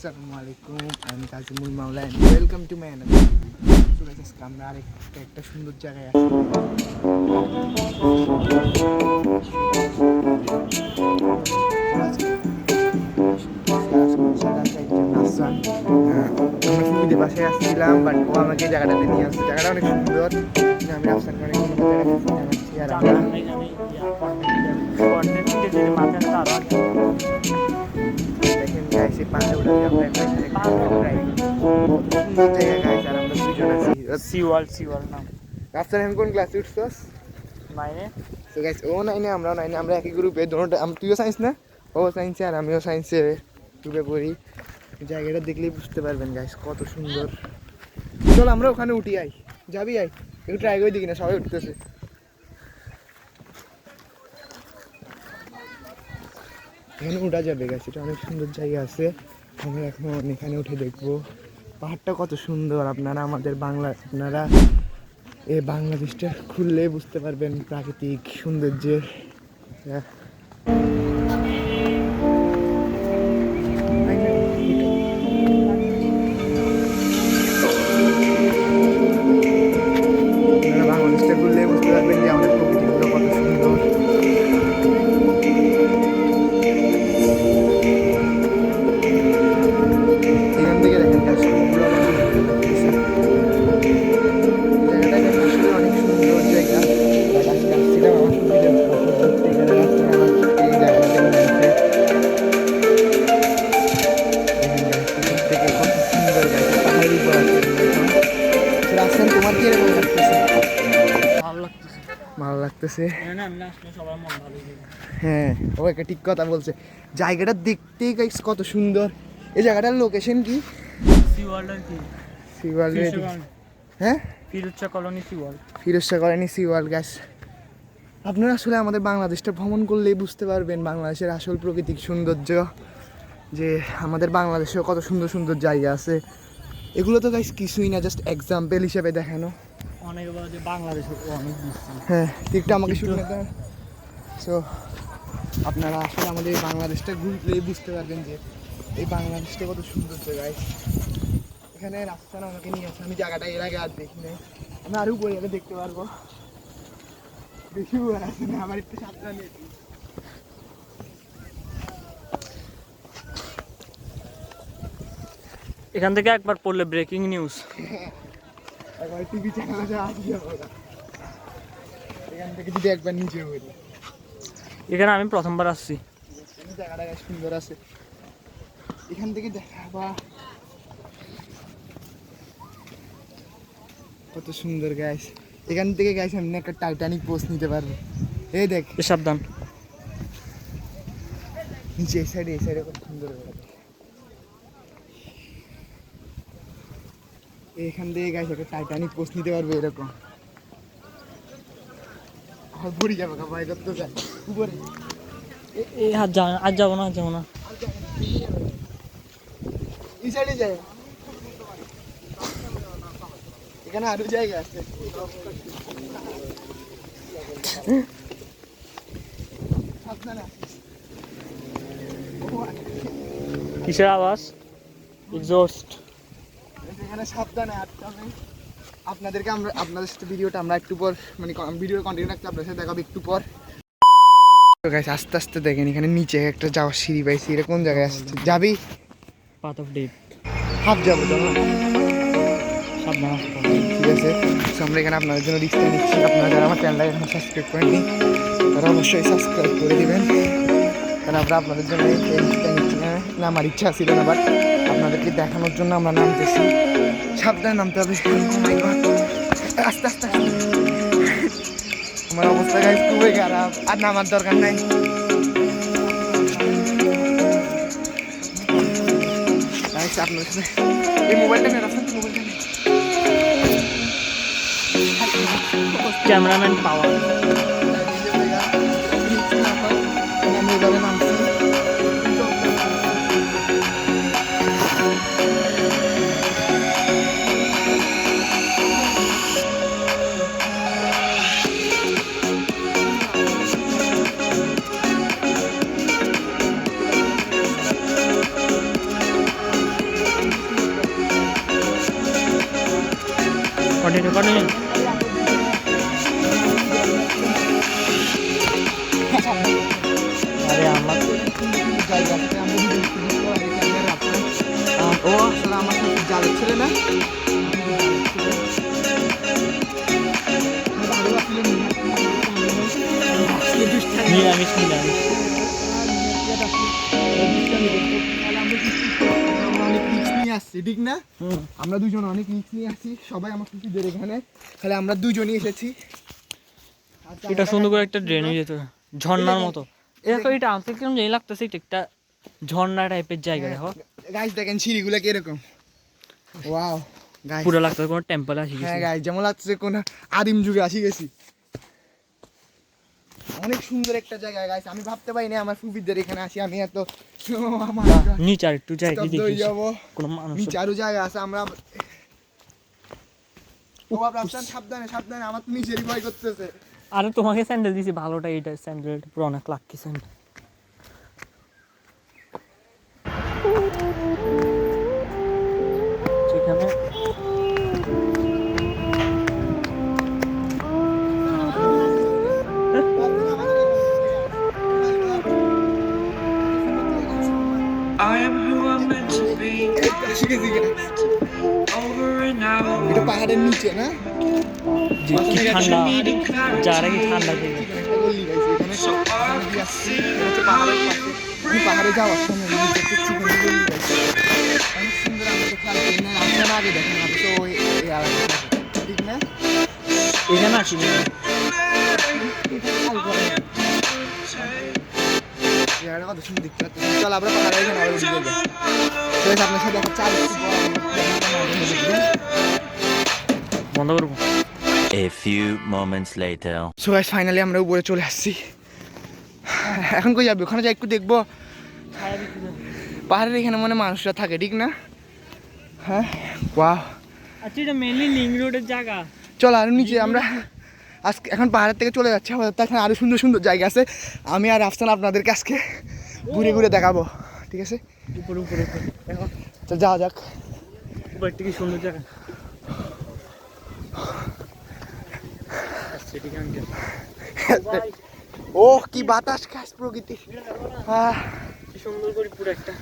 Assalamualaikum, I'm Kazimul Maula and welcome to my another video. So guys, আমরা আরেকটা সুন্দর জায়গায় আছি। আমরা সুবিধে বাসায় আসছিলাম, বাট ও আমাকে জায়গাটাতে নিয়ে আসছে। জায়গাটা অনেক সুন্দর। আমি রাস্তার অনেক সুন্দর জায়গা দেখেন গাইস, এই পাহাড়ে উঠে আমরা একটা সুন্দর জায়গা গাইস, আর আমরা দুজন আছি। সিওয়াল নাম। রাস্তার এখন কোন ক্লাসে উঠছস? 9-এ। সো গাইস, ও 9-এ, আমরাও 9-এ, আমরা একই গ্রুপে। দুটোটা তুইও সায়েন্স না? ও সায়েন্সে আর আমিও সায়েন্সে গ্রুপে পড়ি। জায়গাটা দেখলেই বুঝতে পারবেন গাইস কত সুন্দর। চল আমরা ওখানে উঠি, আই যাবি, আই একটু ট্রাই করে দেখি না, সবাই উঠতেছে। এখানে উঠা যাবে গাছ, এটা অনেক সুন্দর জায়গা আছে। আমরা এখন এখানে উঠে দেখবো পাহাড়টা কত সুন্দর। আপনারা এই বাংলাদেশটা খুললে বুঝতে পারবেন প্রাকৃতিক সৌন্দর্যের। বাংলাদেশটা খুললে বুঝতে পারবেন যে আমাদের প্রকৃতিগুলো কত সুন্দর। এখান থেকে দেখেন গাছ, অনেক সুন্দর জায়গা। আসছিলাম আমার তোমার কি এরকম লাগতেছে? ভালো লাগতেছে। হ্যাঁ, ও একটা ঠিক কথা বলছে। জায়গাটা দেখতেই গাইস কত সুন্দর। এই জায়গাটার লোকেশন কি? সিওয়াল। হ্যাঁ, ফিরোজশাহ কলোনি সিওয়াল গাছ। আপনারা আসলে আমাদের বাংলাদেশটা ভ্রমণ করলেই বুঝতে পারবেন বাংলাদেশের আসল প্রাকৃতিক সৌন্দর্য, যে আমাদের বাংলাদেশেও কত সুন্দর সুন্দর জায়গা আছে। এগুলো তো গাইস কিছুই না, জাস্ট এক্সাম্পল হিসেবে দেখানো। হ্যাঁ, একটু আমাকে শুনে দেন। সো আপনারা আসলে আমাদের বাংলাদেশটা ঘুরলেই বুঝতে পারবেন যে এই বাংলাদেশটা কত সুন্দর জায়গায়। এখানে রাস্তা না আমাকে নিয়ে আসে, আমি জায়গাটা এর আগে আর দেখি নাই। আমি আরও উপরে গেলে দেখতে পারবো। বেশি উপরে আসে না, আমার একটু সাবধানে। এখান থেকে একবার পড়লে ব্রেকিং নিউজ। একবার টিভি চ্যানেলে আসি যাবো না, এখান থেকে যদি একবার নিচে পড়ি। এখানে আমি প্রথমবার আসছি। জায়গাটা সুন্দর আছে, এখান থেকে দেখা বা কত সুন্দর গাইস। এখান থেকে গাইস আমি একটা টাইটানিক পোস্ট নিতে পারবো। এই দেখ, সাবধান। নিচে এই সাইডে কত সুন্দর। এখান থেকে গাইস একটা টাইটানিক পোস্ট নিতে পারবো এরকম। আর ভরি যাবে ভাই, কত যায় উপরে। এই হাত যাবো না এই সাইডে যায়, এখানে আরো জায়গা আছে। কিসের আওয়াজ? এক্সস্ট। এখানে সাবধানে হাঁটতে হবে আপনাদেরকে। আপনাদের সাথে ভিডিওটা আমরা একটু পর, মানে ভিডিও কন্টিনিউ রাখতে আপনাদের সাথে দেখাবো একটু পর। আস্তে আস্তে দেখেন এখানে নিচে একটা যাওয়ার সিঁড়ি পাইছি। এরকম জায়গায় আসছে, যাবি? Path of death. হাফ যাবো তো, সাবধান। ঠিক আছে। আমরা এখানে আপনাদের জন্য রিস্কটা নিচ্ছি। আপনারা যারা আমার চ্যানেলটা এখনো সাবস্ক্রাইব করেননি তারা অবশ্যই সাবস্ক্রাইব করে দেবেন, কারণ আমরা আপনাদের জন্য এই রিস্কটা নিচ্ছি। না আমার ইচ্ছা ছিল না, বাট আপনাদেরকে দেখানোর জন্য আমরা নামতেছি। সাবধানে নামতে হবে। আস্তে আস্তে আমার অবস্থা গাইস খুবই খারাপ, আর নামার দরকার নাই। আপনার সাথে এই মোবাইলটা নিয়ে রাখছেন, মোবাইলটা নিয়ে ক্যামেরাম্যান পাওয়ার। আমি এভাবে নামছি। কন্টিনিউ। আরে আমার জায়গা আছে, আমরা দুজন একটু ঘুরতে পারি, এখানে রাস্তায়। ও আসলে আমার সাথে জালের ছেলে না, নিরামিষ নিরামিষ। অনেক রিস্ক নিয়ে আসছি, ঠিক না? হুম। আমরা দুজন অনেক রিস্ক নিয়ে আসছি, সবাই আমার কুকুরদের এখানে, তাহলে আমরা দুজনই এসেছি। এটা সুন্দর করে একটা ড্রেনেজ যেত, ঝর্ণার মতো। দেখো এটা আমাকে কেমন জানি লাগতেছে, এটা একটা ঝর্ণা টাইপের জায়গা। দেখো গাইস দেখেন সিঁড়িগুলো কিরকম, ওয়াও গাইস, পুরো লাগতেছে কোনো টেম্পল আসি হ্যাঁ গেছে। গাইস যেমন লাগছে কোন আদিম যুগে আসি গেছি। অনেক সুন্দর একটা জায়গা গাইস, আমি ভাবতে পারি না আমার ফুফিদের এখানে আসি আমি এত আমার নিচে আর একটু জায়গা স্তব্ধ হয়ে দেখি যাবো। কোনো মানুষ। নিচে আরো জায়গা আছে, আমরা ও বাবা রাস্তায় সাবধানে সাবধানে, আমার তো নিচেরই ভয় করতেছে। আরে তোমাকে স্যান্ডেল দিছি ভালোটা, এটা স্যান্ডেল পুরো অনেক লাকি স্যান্ডেল। সেখানে I am who I'm meant to be. শিখেছি Over and out. এটা পাহাড়ের নিচে না, যে কি ঠান্ডা, যারা কি ঠান্ডা জায়গা। একটা গলি গাইস এখানে, এখানে দিয়ে আসছি, এটা হচ্ছে পাহাড়ের পাশে। আমি পাহাড়ে যাওয়ার সময় নিচে একটা চিকন গলি গাইস, অনেক সুন্দর। আমরা তো খেয়াল করি না, আপনারা আগে দেখেন, আমি তো ওই আলাদা ঠিক না, এখানে আসিনি। খেয়াল করেন জায়গাটা কত সুন্দর দেখতে পাচ্ছেন। চল আমরা পাহাড়ে এখানে আরো ঘুরে যাই। তো আপনার সাথে একটা চার বন্ধ করবো। A few moments later. So guys finally আমরা উপরে চলে আসছি। এখন কই যাবি? ওখানে যাই একটু দেখবো পাহাড়ের এখানে মনে মানুষরা থাকে, ঠিক না? হ্যাঁ ওয়াও, আচ্ছা এটা মেইনলি লিং রোডের জায়গা। চল আরো নিচে আমরা আজকে এখন পাহাড়ের থেকে চলে যাচ্ছি, আমাদের তো এখানে আরো সুন্দর সুন্দর জায়গা আছে। আমি আর আফসান আপনাদেরকে আজকে ঘুরে ঘুরে দেখাবো, ঠিক আছে? উপরে উপরে উপরে দেখো, চল যাওয়া যাক। উপরে থেকে সুন্দর জায়গা। ও কি বাতাস খাস প্রকৃতি, কি সুন্দর করে পুরো একটা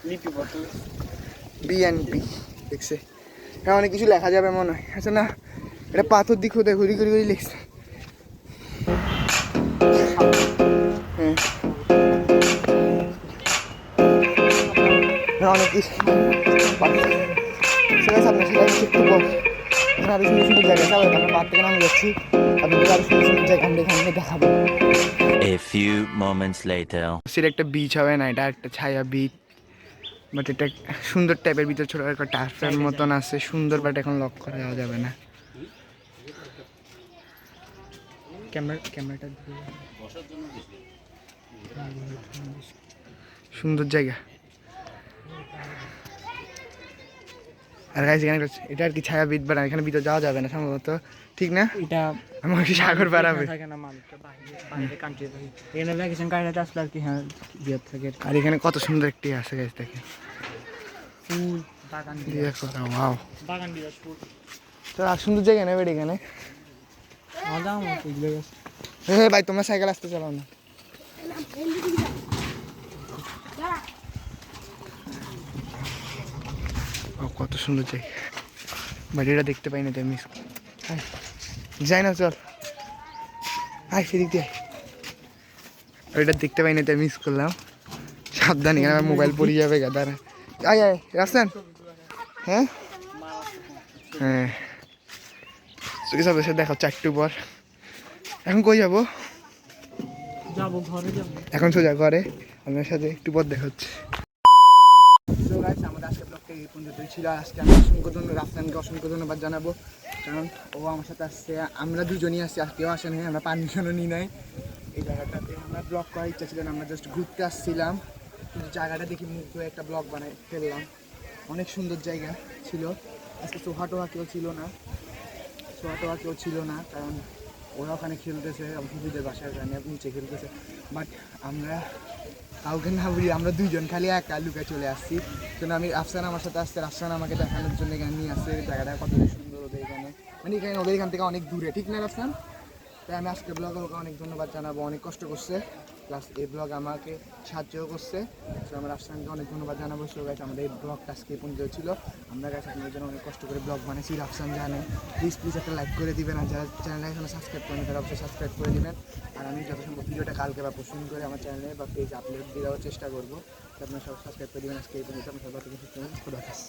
লিপি বটল। বিএনপি দেখছে, হ্যাঁ অনেক কিছু লেখা যাবে মনে হয়। আচ্ছা না, এটা পাথর দিক হতে ঘুরি ঘুরি ঘুরি লিখছে। হ্যাঁ অনেক কিছু সেখানে আপনার সেখানে একটু বল, এখানে আরো সুন্দর সুন্দর জায়গা আছে। আমরা পাহাড় থেকে নামে যাচ্ছি, আপনাদের আরো সুন্দর সুন্দর জায়গা আমরা এখানে দেখাবো। A few moments later. সেটা একটা বিচ হবে না, এটা একটা ছায়া বিচ, বাট এটা সুন্দর টাইপের ভিতর ছোট একটা টার্ফের মতন আছে, সুন্দর, বাট এখন লক করা যাবে না। ক্যামেরাটা সুন্দর জায়গা। আর গাইস এখানে এটা আর কি ছায়া বিচ, বাট এখানে ভিতর যাওয়া যাবে না সম্ভবত, ঠিক না? এটা আমার কি সাগর পার হবে। থাকে না, মানুষটা বাইরে বাইরে কান্ট্রি থাকে, এখানে ভ্যাকেশন কাটাতে আসলে আর কি। হ্যাঁ বিয়ে থাকে, আর এখানে কত সুন্দর একটি আছে গাইস, দেখেন ফুল বাগান দিয়ে, দেখো ওয়াও, বাগান দিয়ে ফুল। তো আর সুন্দর জায়গা নেবে এখানে। মজা আমার এগুলো গেছে। হ্যাঁ ভাই তোমরা সাইকেল আসতে চালাও না। ও কত সুন্দর জায়গা, বাট এটা দেখতে পাই না, তাই মিস যাই না, চল আয় সেদিক দিয়ে। এটা দেখতে পাই না, তাই মিস করলাম। সাবধান, এখানে আমার মোবাইল পড়ে যাবে গাদারা। আয় আয় রাস্তান, হ্যাঁ হ্যাঁ সব এসে দেখো 4টা পর। এখন কই যাবো? যাবো ঘরে যাবো এখন সোজা ঘরে, আপনার সাথে একটু পর দেখা হচ্ছে। আমাদের আজকে ব্লগটা এই পর্যন্তই ছিল। আজকে আমি রাফসানকে অসংখ্য ধন্যবাদ জানাবো, কারণ ও আমার সাথে আসছে, আমরা দুজনই আসছি, আর কেউ আসে নাই, আমরা পারমিশনও নিই নাই। এই জায়গাটাতে আমরা ব্লগ করার ইচ্ছা ছিল না, আমরা জাস্ট ঘুরতে আসছিলাম, কিন্তু জায়গাটা দেখি মুখ ধরে একটা ব্লগ বানাই ফেললাম। অনেক সুন্দর জায়গা ছিল। আজকে সোহা টোহা কেউ ছিল না, কারণ ওরা ওখানে খেলতেছে, ফুফিদের বাসার ওখানে নিচে খেলতেছে। বাট আমরা কাউকে না বলি, আমরা দুইজন খালি একা লুকে চলে আসছি। কারণ আমি আফসান আমার সাথে আসছে, আফসান আমাকে দেখানোর জন্য এখানে নিয়ে আসছে জায়গাটা কত সুন্দর ওদের এখানে। মানে এখানে ওদের এখান থেকে অনেক দূরে, ঠিক না রাফসান? তাই আমি আজকে ব্লগে ওকে অনেক ধন্যবাদ জানাবো, অনেক কষ্ট করছে, প্লাস এই ব্লগ আমাকে সাহায্যও করছে। সো আমার রাফসানকে অনেক ধন্যবাদ জানাবো। সো গাইস আমাদের এই ব্লগটা আজকে এই পর্যন্ত ছিল। আমরা গাইস আপনাদের জন্য অনেক কষ্ট করে ব্লগ বানাইছি, রাফসান জানে। প্লিজ একটা লাইক করে দিবেন, আর যারা চ্যানেলে এখনো সাবস্ক্রাইব করেন তারা অবশ্যই সাবস্ক্রাইব করে দিবেন। আর আমি যত সম্ভব ভিডিওটা কালকে বা পরশু দিন করে আমার চ্যানেলে বা পেজে আপলোড দেওয়ার চেষ্টা করবো। আপনারা সব সাবস্ক্রাইব করে দিবেন। আজকে এই পর্যন্ত, আপনার সবাই খুদা হাফেজ।